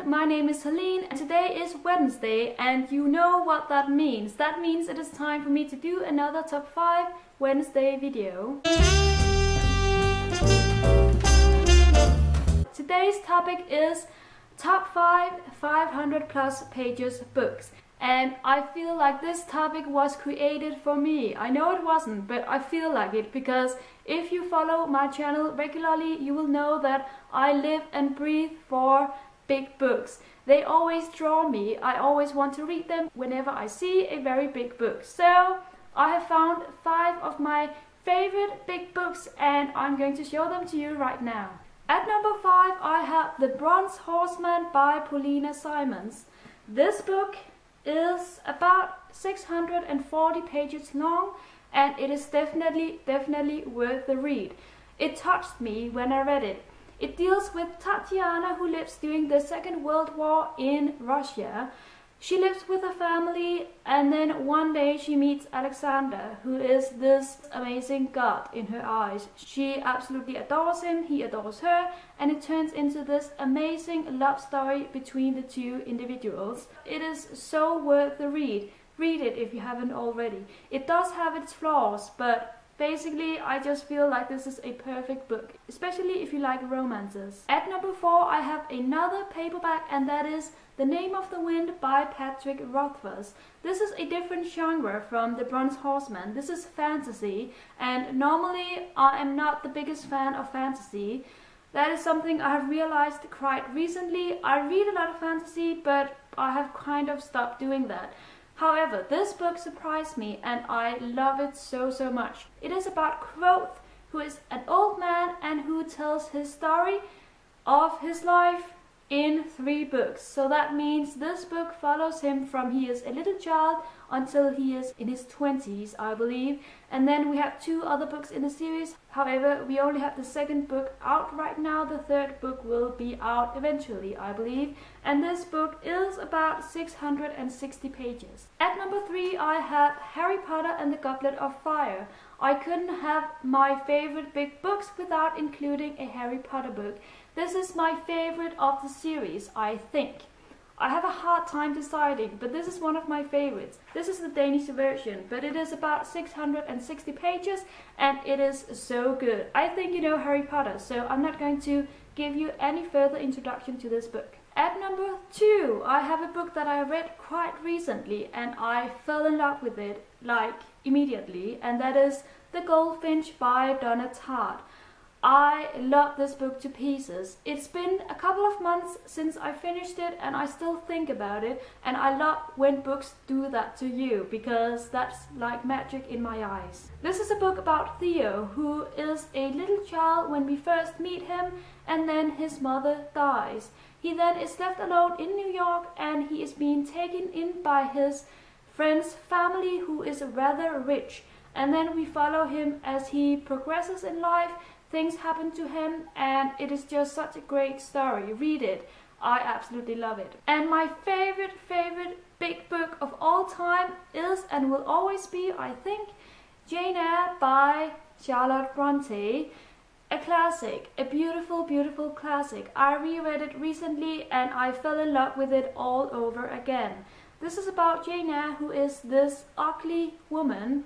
everyone, my name is Helene and today is Wednesday and you know what that means. That means it is time for me to do another top 5 Wednesday video. Today's topic is top 5 500 plus pages books. And I feel like this topic was created for me. I know it wasn't, but I feel like it because if you follow my channel regularly, you will know that I live and breathe for big books. They always draw me. I always want to read them whenever I see a very big book. So I have found 5 of my favorite big books and I'm going to show them to you right now. At number 5, I have The Bronze Horseman by Paulina Simons. This book is about 640 pages long and it is definitely worth the read. It touched me when I read it. It deals with Tatiana, who lives during the Second World War in Russia. She lives with her family and then one day she meets Alexander, who is this amazing god in her eyes. She absolutely adores him, he adores her, and it turns into this amazing love story between the two individuals. It is so worth the read. Read it if you haven't already. It does have its flaws, but basically, I just feel like this is a perfect book, especially if you like romances. At number 4, I have another paperback, and that is The Name of the Wind by Patrick Rothfuss. This is a different genre from The Bronze Horseman. This is fantasy, and normally I am not the biggest fan of fantasy. That is something I have realized quite recently. I read a lot of fantasy, but I have kind of stopped doing that. However, this book surprised me and I love it so much. It is about Quoth, who is an old man and who tells his story of his life in 3 books. So that means this book follows him from he is a little child until he is in his 20s, I believe. And then we have 2 other books in the series. However, we only have the 2nd book out right now. The 3rd book will be out eventually, I believe. And this book is about 660 pages. At number 3, I have Harry Potter and the Goblet of Fire. I couldn't have my favorite big books without including a Harry Potter book. This is my favorite of the series, I think. I have a hard time deciding, but this is one of my favorites. This is the Danish version, but it is about 660 pages and it is so good. I think you know Harry Potter, so I'm not going to give you any further introduction to this book. At number 2, I have a book that I read quite recently and I fell in love with it, like, immediately, and that is The Goldfinch by Donna Tartt. I love this book to pieces. It's been a couple of months since I finished it and I still think about it, and I love when books do that to you because that's like magic in my eyes. This is a book about Theo, who is a little child when we first meet him and then his mother dies. He then is left alone in New York and he is being taken in by his friend's family, who is rather rich. And then we follow him as he progresses in life. Things happen to him and it is just such a great story. Read it. I absolutely love it. And my favorite big book of all time is and will always be, I think, Jane Eyre by Charlotte Bronte. A classic, a beautiful classic. I reread it recently and I fell in love with it all over again. This is about Jane Eyre, who is this ugly woman.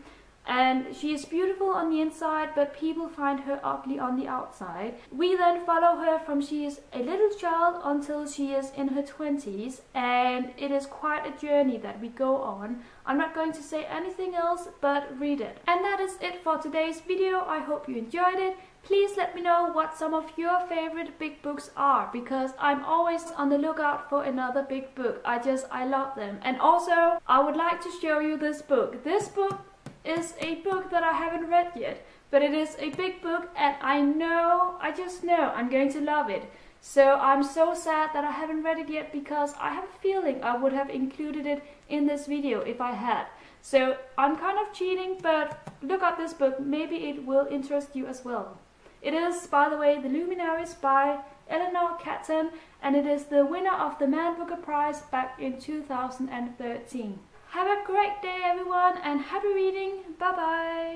And she is beautiful on the inside, but people find her ugly on the outside. We then follow her from she is a little child until she is in her 20s, and it is quite a journey that we go on. I'm not going to say anything else, but read it. And that is it for today's video. I hope you enjoyed it. Please let me know what some of your favorite big books are, because I'm always on the lookout for another big book. I love them. And also, I would like to show you this book. This book is a book that I haven't read yet, but it is a big book and I just know I'm going to love it. So I'm so sad that I haven't read it yet because I have a feeling I would have included it in this video if I had. So I'm kind of cheating, but look up this book, maybe it will interest you as well. It is, by the way, The Luminaries by Eleanor Catton, and it is the winner of the Man Booker Prize back in 2013. Have a great day everyone and happy reading. Bye bye.